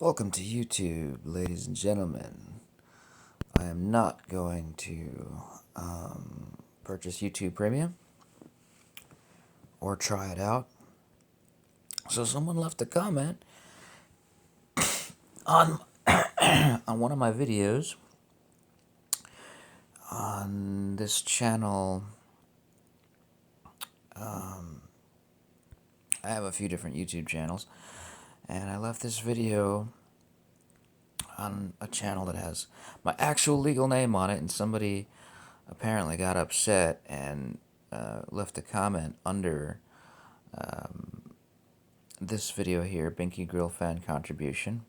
Welcome to YouTube, ladies and gentlemen. I am not going to purchase YouTube Premium or try it out. So someone left a comment on on one of my videos on this channel. I have a few different YouTube channels, and I left this video on a channel that has my actual legal name on it, and somebody apparently got upset and left a comment under this video here, Binky Grill fan contribution.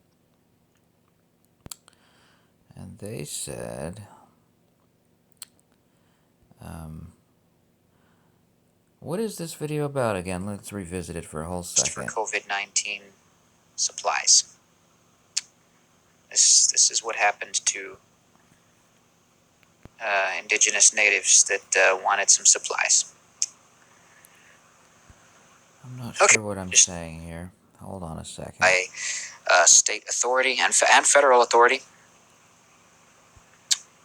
And they said, what is this video about again? Let's revisit it for a whole second. For COVID-19 supplies. This is what happened to indigenous natives that wanted some supplies. I'm not sure what I'm saying here. Hold on a second. By state authority and federal authority.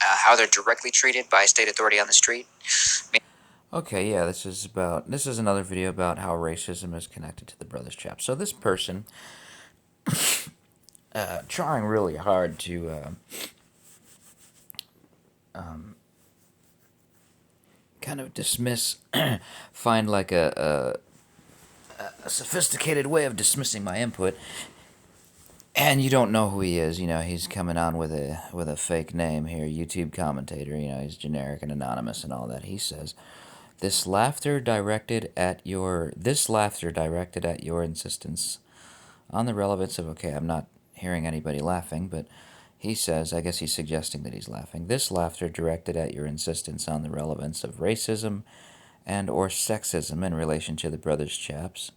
How they're directly treated by state authority on the street. Okay, yeah, this is another video about how racism is connected to the Brothers Chap. So this person, trying really hard to kind of dismiss, find like a sophisticated way of dismissing my input, and you don't know who he is. You know, he's coming on with a fake name here, YouTube commentator. You know, he's generic and anonymous and all that. He says, This laughter directed at your insistence on the relevance of," okay, I'm not hearing anybody laughing, but he says, I guess he's suggesting that he's laughing. "This laughter directed at your insistence on the relevance of racism and or sexism in relation to the Brothers Chaps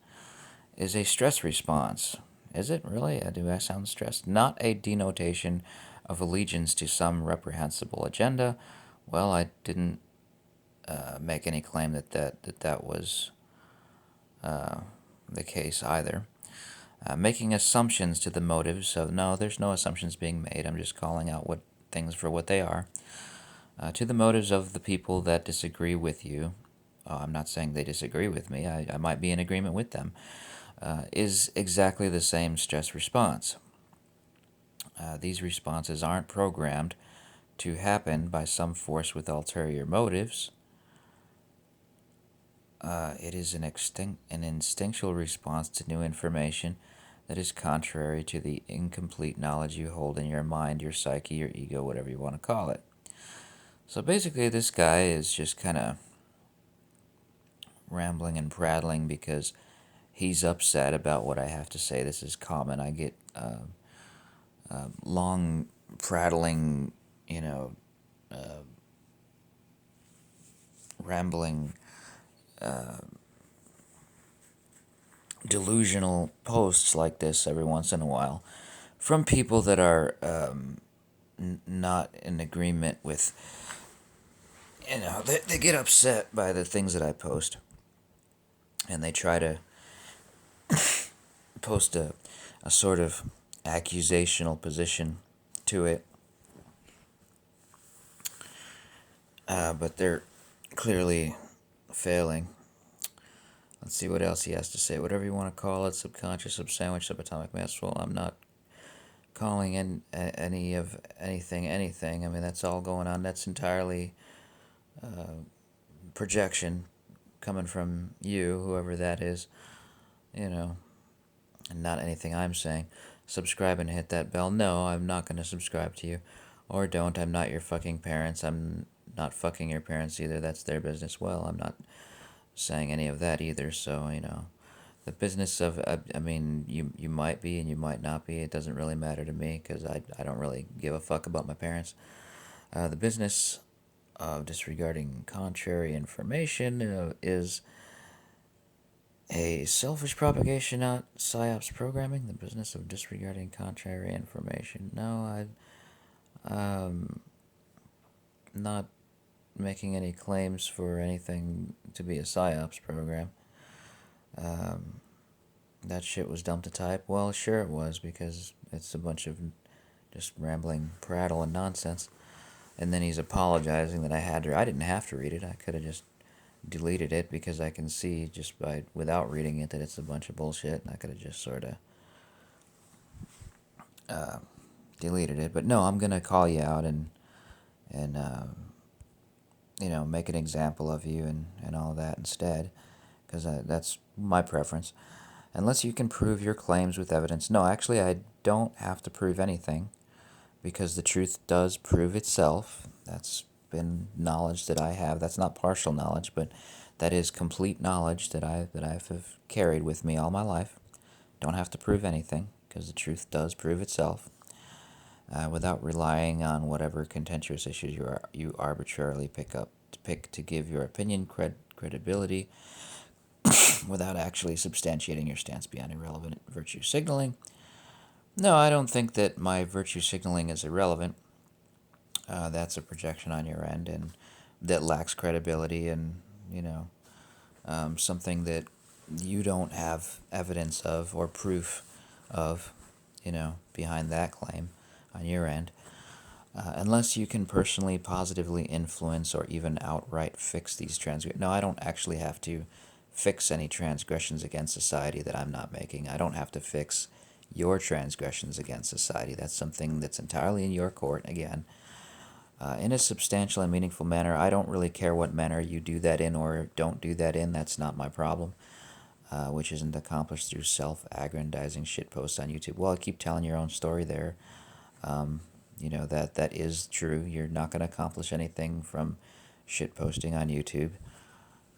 is a stress response." Is it really? Do I sound stressed? "Not a denotation of allegiance to some reprehensible agenda." Well, I didn't make any claim that was the case either. Making assumptions to the motives of, no, there's no assumptions being made. I'm just calling out what things for what they are. To the motives of the people that disagree with you. I'm not saying they disagree with me. I might be in agreement with them. Is exactly the same stress response. These responses aren't programmed to happen by some force with ulterior motives. It is an instinctual response to new information that is contrary to the incomplete knowledge you hold in your mind, your psyche, your ego, whatever you want to call it. So basically, this guy is just kind of rambling and prattling because he's upset about what I have to say. This is common. I get long prattling, rambling, delusional posts like this every once in a while from people that are not in agreement with, they get upset by the things that I post, and they try to post a sort of accusational position to it, but they're clearly failing. Let's see what else he has to say. Whatever you want to call it, subconscious, subsandwich, subatomic mass. Well, I'm not calling in any of anything. I mean, that's all going on. That's entirely projection coming from you, whoever that is, and not anything I'm saying. Subscribe and hit that bell. No, I'm not going to subscribe to you. Or don't. I'm not your fucking parents. I'm not fucking your parents either. That's their business. Well, I'm not saying any of that either. So, the business of, I mean, you might be and you might not be. It doesn't really matter to me because I don't really give a fuck about my parents. The business of disregarding contrary information is a selfish propagation, not psyops programming. The business of disregarding contrary information. No, I'm not making any claims for anything to be a psyops program. that shit was dumb to type. Well, sure it was, because it's a bunch of just rambling prattle and nonsense. And then he's apologizing that I didn't have to read it. I could have just deleted it, because I can see just by without reading it that it's a bunch of bullshit, and I could have just sort of deleted it. But no, I'm gonna call you out and make an example of you and all that instead, because that's my preference. Unless you can prove your claims with evidence. No, actually, I don't have to prove anything, because the truth does prove itself. That's been knowledge that I have. That's not partial knowledge, but that is complete knowledge that I've carried with me all my life. Don't have to prove anything, because the truth does prove itself, without relying on whatever contentious issues you arbitrarily pick to give your opinion credibility, without actually substantiating your stance beyond irrelevant virtue signaling. No, I don't think that my virtue signaling is irrelevant. That's a projection on your end, and that lacks credibility, and something that you don't have evidence of or proof of, behind that claim on your end. Unless you can personally positively influence or even outright fix these transgressions. No, I don't actually have to fix any transgressions against society that I'm not making. I don't have to fix your transgressions against society. That's something that's entirely in your court, again. In a substantial and meaningful manner. I don't really care what manner you do that in or don't do that in. That's not my problem, which isn't accomplished through self-aggrandizing shitposts on YouTube. Well, I keep telling your own story there. That is true. You're not going to accomplish anything from shitposting on YouTube,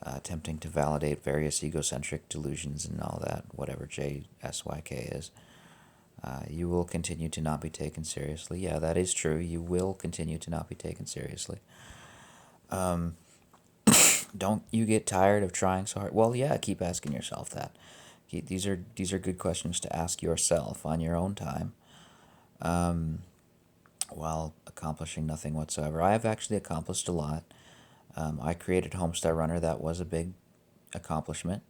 attempting to validate various egocentric delusions and all that, whatever JSYK is. You will continue to not be taken seriously. Yeah, that is true. You will continue to not be taken seriously. Don't you get tired of trying so hard? Well, yeah, keep asking yourself that. These are good questions to ask yourself on your own time, while accomplishing nothing whatsoever. I have actually accomplished a lot. I created Homestar Runner. That was a big accomplishment.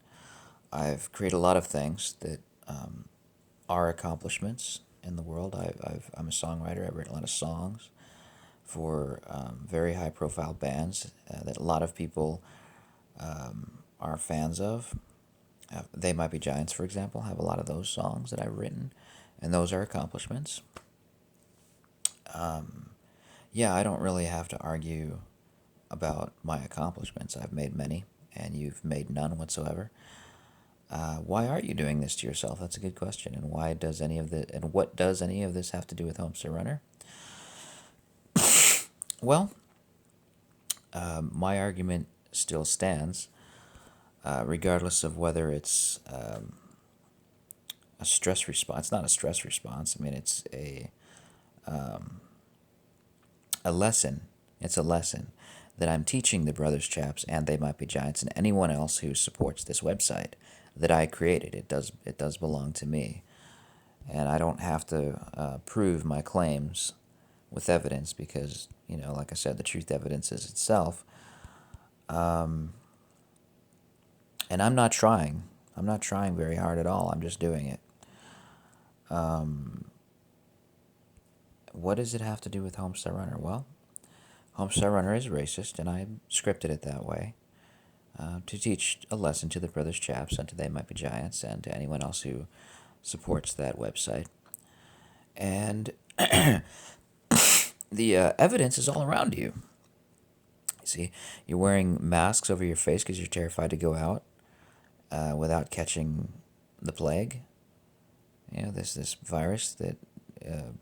I've created a lot of things that are accomplishments in the world. I'm a songwriter. I've written a lot of songs for very high profile bands that a lot of people are fans of. They Might Be Giants, for example, have a lot of those songs that I've written, and those are accomplishments. Yeah, I don't really have to argue about my accomplishments. I've made many, and you've made none whatsoever. Why are you doing this to yourself? That's a good question. And what does any of this have to do with Homestar Runner? Well, my argument still stands, regardless of whether it's a stress response. It's not a stress response. I mean, it's a lesson. It's a lesson that I'm teaching the Brothers Chaps and They Might Be Giants and anyone else who supports this website that I created. It does belong to me, and I don't have to prove my claims with evidence, because like I said, the truth evidence is itself. And I'm not trying. I'm not trying very hard at all. I'm just doing it. What does it have to do with Homestar Runner? Well, Homestar Runner is racist, and I scripted it that way, to teach a lesson to the Brothers Chaps and to They Might Be Giants and to anyone else who supports that website. And the evidence is all around you. You see, you're wearing masks over your face because you're terrified to go out without catching the plague. This virus that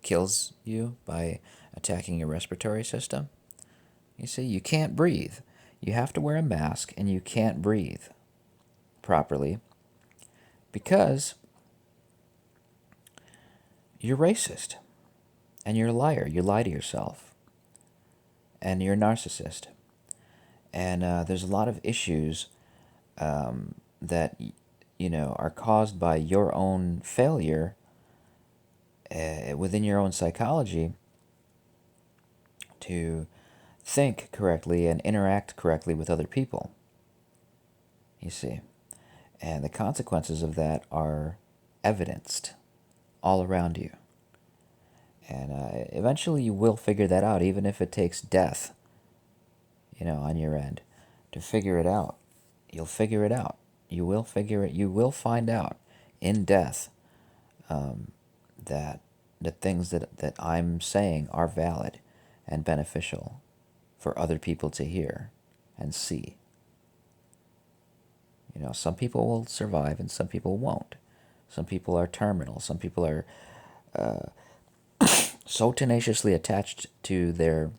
kills you by attacking your respiratory system. You see, you can't breathe. You have to wear a mask, and you can't breathe properly because you're racist, and you're a liar. You lie to yourself, and you're a narcissist. And there's a lot of issues that are caused by your own failure within your own psychology to think correctly and interact correctly with other people. You see, And the consequences of that are evidenced all around you. And eventually you will figure that out, even if it takes death, on your end, to figure it out. You'll figure it out. You will figure it. You will find out in death that the things that I'm saying are valid and beneficial for other people to hear and see. Some people will survive and some people won't. Some people are terminal. Some people are so tenaciously attached to their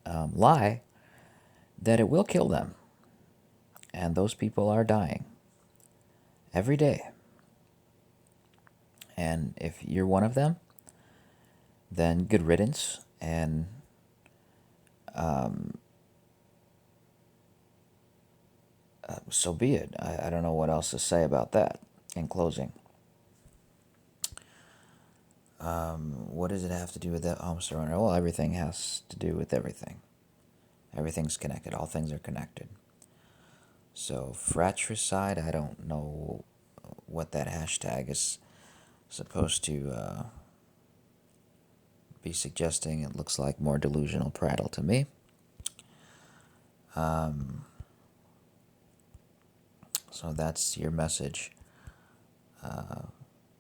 lie that it will kill them. And those people are dying every day. And if you're one of them, then good riddance, and so be it. I don't know what else to say about that in closing. What does it have to do with that? Oh, I'm sorry. Well, everything has to do with everything. Everything's connected. All things are connected. So, fratricide, I don't know what that hashtag is supposed to be suggesting. It looks like more delusional prattle to me. So that's your message.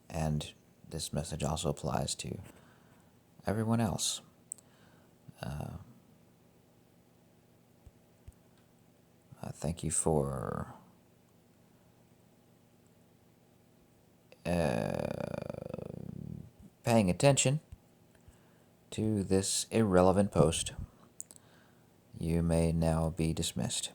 And this message also applies to everyone else. Thank you for paying attention to this irrelevant post. You may now be dismissed.